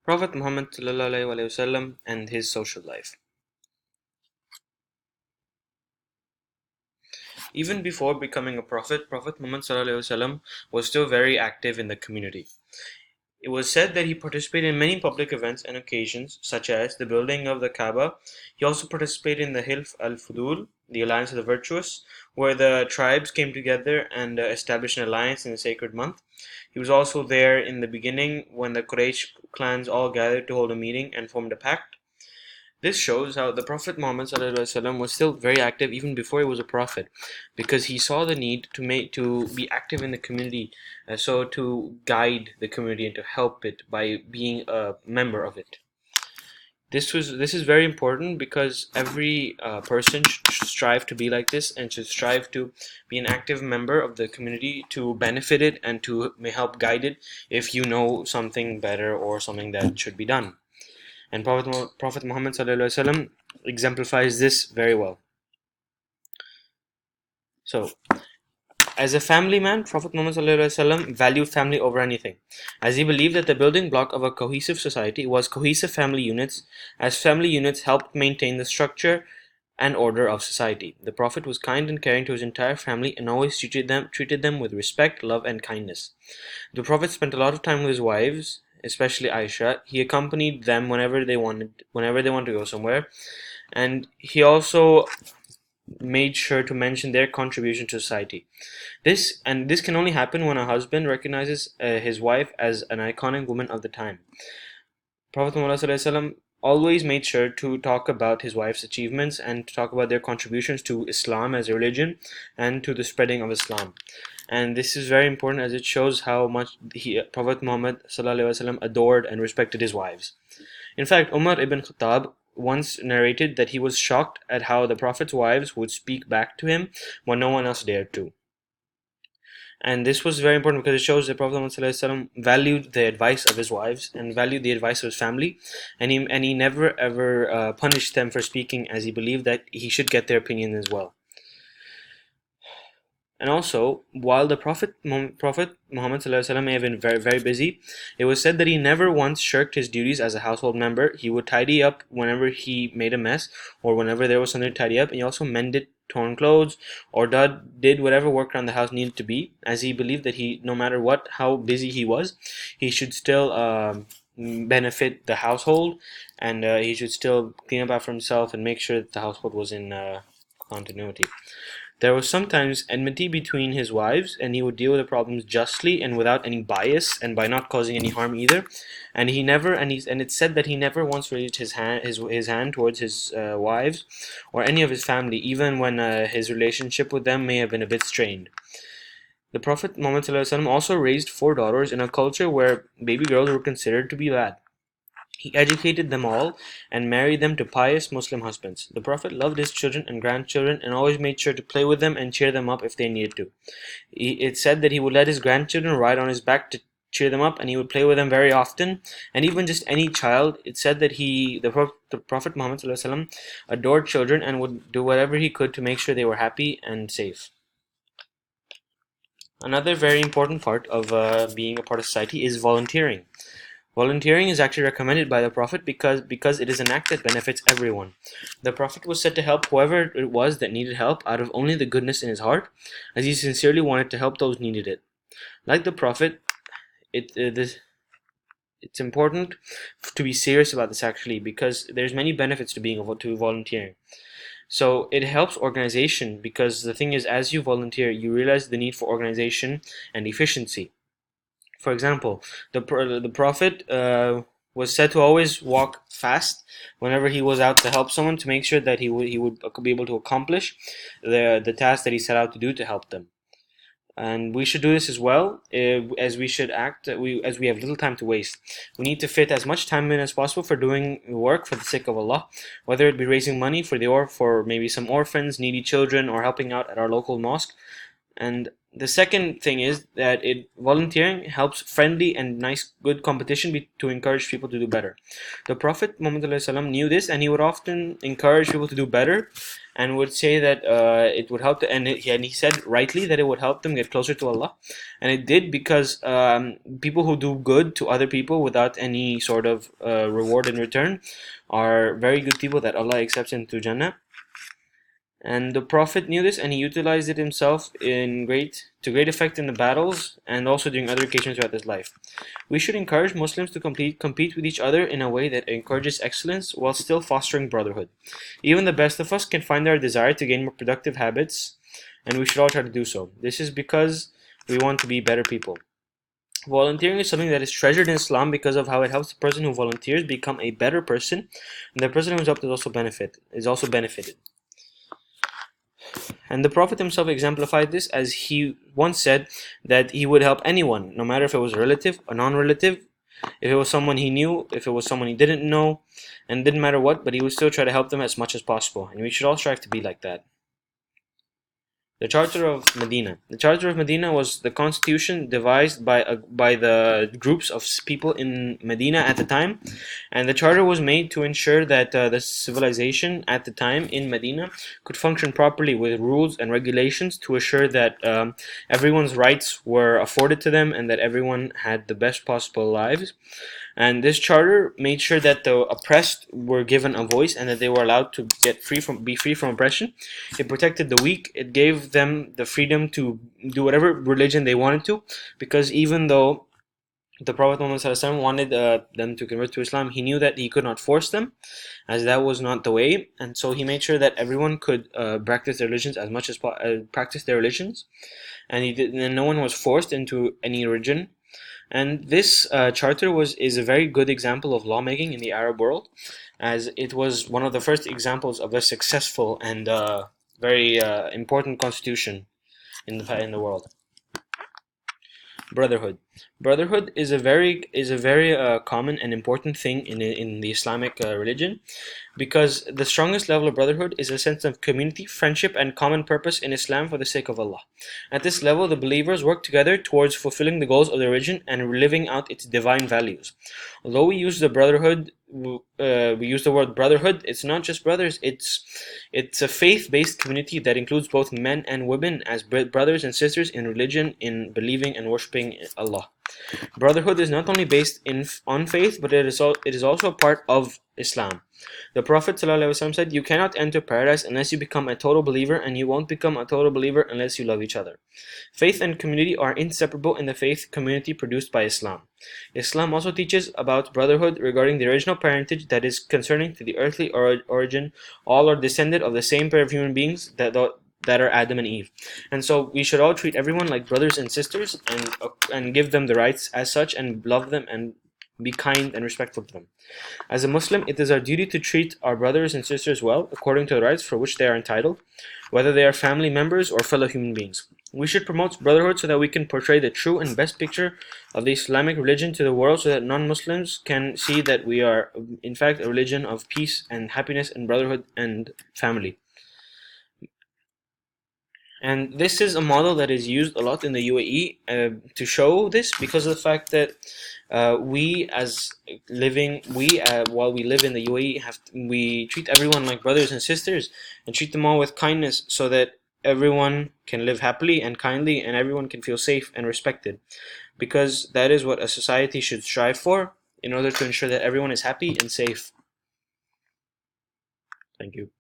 Prophet Muhammad ﷺ and his social life. Even before becoming a prophet, Prophet Muhammad ﷺ was still very active in the community. It was said that he participated in many public events and occasions, such as the building of the Kaaba. He also participated in the Hilf al-Fudul, the Alliance of the Virtuous, where the tribes came together and established an alliance in the sacred month. He was also there in the beginning when the Quraysh clans all gathered to hold a meeting and formed a pact. This shows how the Prophet Muhammad ﷺ was still very active even before he was a prophet, because he saw the need to be active in the community, so to guide the community and to help it by being a member of it. This is very important because every person should strive to be like this and should strive to be an active member of the community to benefit it and to help guide it if you know something better or something that should be done. And Prophet Muhammad ﷺ exemplifies this very well. So, as a family man, Prophet Muhammad ﷺ valued family over anything, as he believed that the building block of a cohesive society was cohesive family units, as family units helped maintain the structure and order of society. The Prophet was kind and caring to his entire family and always treated them with respect, love, and kindness. The Prophet spent a lot of time with his wives, especially Aisha. He accompanied them whenever they wanted to go somewhere, and he also made sure to mention their contribution to society. This can only happen when a husband recognizes his wife as an iconic woman of the time. Prophet Muhammad ﷺ always made sure to talk about his wife's achievements and to talk about their contributions to Islam as a religion and to the spreading of Islam. And this is very important as it shows how much Prophet Muhammad ﷺ adored and respected his wives. In fact, Umar ibn Khattab once narrated that he was shocked at how the Prophet's wives would speak back to him when no one else dared to. And this was very important because it shows that Prophet ﷺ valued the advice of his wives and valued the advice of his family, and he never ever punished them for speaking, as he believed that he should get their opinion as well. And also, while the Prophet Muhammad ﷺ may have been very, very busy, it was said that he never once shirked his duties as a household member. He would tidy up whenever he made a mess or whenever there was something to tidy up, and he also mended torn clothes or did whatever work around the house needed to be, as he believed that no matter how busy he was, he should still benefit the household, and he should still clean up after himself and make sure that the household was in continuity. There was sometimes enmity between his wives, and he would deal with the problems justly and without any bias, and by not causing any harm either. And it's said that he never once raised his hand towards his wives or any of his family, even when his relationship with them may have been a bit strained. The Prophet Muhammad ﷺ also raised 4 daughters in a culture where baby girls were considered to be bad. He educated them all and married them to pious Muslim husbands. The Prophet loved his children and grandchildren and always made sure to play with them and cheer them up if they needed to. It's said that he would let his grandchildren ride on his back to cheer them up, and he would play with them very often, and even just any child. It's said that the Prophet Muhammad ﷺ adored children and would do whatever he could to make sure they were happy and safe. Another very important part of being a part of society is volunteering. Volunteering is actually recommended by the Prophet because it is an act that benefits everyone. The Prophet was said to help whoever it was that needed help out of only the goodness in his heart, as he sincerely wanted to help those who needed it. Like the Prophet, it's important to be serious about this actually, because there's many benefits to volunteering. So it helps organization, because the thing is, as you volunteer, you realize the need for organization and efficiency. For example, the Prophet was said to always walk fast whenever he was out to help someone, to make sure that he would be able to accomplish the task that he set out to do to help them. And we should do this as well, as we should act as we have little time to waste. We need to fit as much time in as possible for doing work for the sake of Allah, whether it be raising money for maybe some orphans, needy children, or helping out at our local mosque. And The second thing is that volunteering helps friendly and nice, good competition to encourage people to do better. The Prophet Muhammad ﷺ knew this, and he would often encourage people to do better, and would say that it would help. And he said rightly that it would help them get closer to Allah, and it did, because people who do good to other people without any sort of reward in return are very good people that Allah accepts into Jannah. And the Prophet knew this, and he utilized it himself to great effect in the battles and also during other occasions throughout his life. We should encourage Muslims to compete with each other in a way that encourages excellence while still fostering brotherhood. Even the best of us can find our desire to gain more productive habits, and we should all try to do so. This is because we want to be better people. Volunteering is something that is treasured in Islam because of how it helps the person who volunteers become a better person, and the person who is helped is also benefited. And the Prophet himself exemplified this, as he once said that he would help anyone, no matter if it was a relative, a non-relative, if it was someone he knew, if it was someone he didn't know, and it didn't matter what, but he would still try to help them as much as possible. And we should all strive to be like that. The Charter of Medina. The Charter of Medina was the constitution devised by the groups of people in Medina at the time, and the charter was made to ensure that the civilization at the time in Medina could function properly with rules and regulations to assure that everyone's rights were afforded to them and that everyone had the best possible lives. And this charter made sure that the oppressed were given a voice and that they were allowed to be free from oppression. It protected the weak. It gave them the freedom to do whatever religion they wanted to, because even though the Prophet Muhammad ﷺ wanted them to convert to Islam, he knew that he could not force them, as that was not the way. And so he made sure that everyone could practice their religions as much as practice their religions, and no one was forced into any religion. And this charter is a very good example of lawmaking in the Arab world, as it was one of the first examples of a successful and very important constitution in the world. Brotherhood. Brotherhood is a very common and important thing in the Islamic religion, because the strongest level of brotherhood is a sense of community, friendship, and common purpose in Islam for the sake of Allah. At this level, the believers work together towards fulfilling the goals of the religion and living out its divine values. Although we use the word brotherhood, it's not just brothers. It's a faith-based community that includes both men and women as brothers and sisters in religion, in believing and worshiping Allah. Brotherhood is not only based on faith, but it is also a part of Islam. The Prophet ﷺ said, "You cannot enter paradise unless you become a total believer, and you won't become a total believer unless you love each other." Faith and community are inseparable in the faith community produced by Islam. Islam also teaches about brotherhood regarding the original parentage, that is, concerning to the earthly origin. All are descended of the same pair of human beings that are Adam and Eve. And so we should all treat everyone like brothers and sisters, and give them the rights as such, and love them and be kind and respectful to them. As a Muslim, it is our duty to treat our brothers and sisters well, according to the rights for which they are entitled, whether they are family members or fellow human beings. We should promote brotherhood so that we can portray the true and best picture of the Islamic religion to the world, so that non-Muslims can see that we are, in fact, a religion of peace and happiness and brotherhood and family. And this is a model that is used a lot in the UAE to show this, because of the fact that while we live in the UAE, we treat everyone like brothers and sisters, and treat them all with kindness, so that everyone can live happily and kindly, and everyone can feel safe and respected, because that is what a society should strive for, in order to ensure that everyone is happy and safe. Thank you.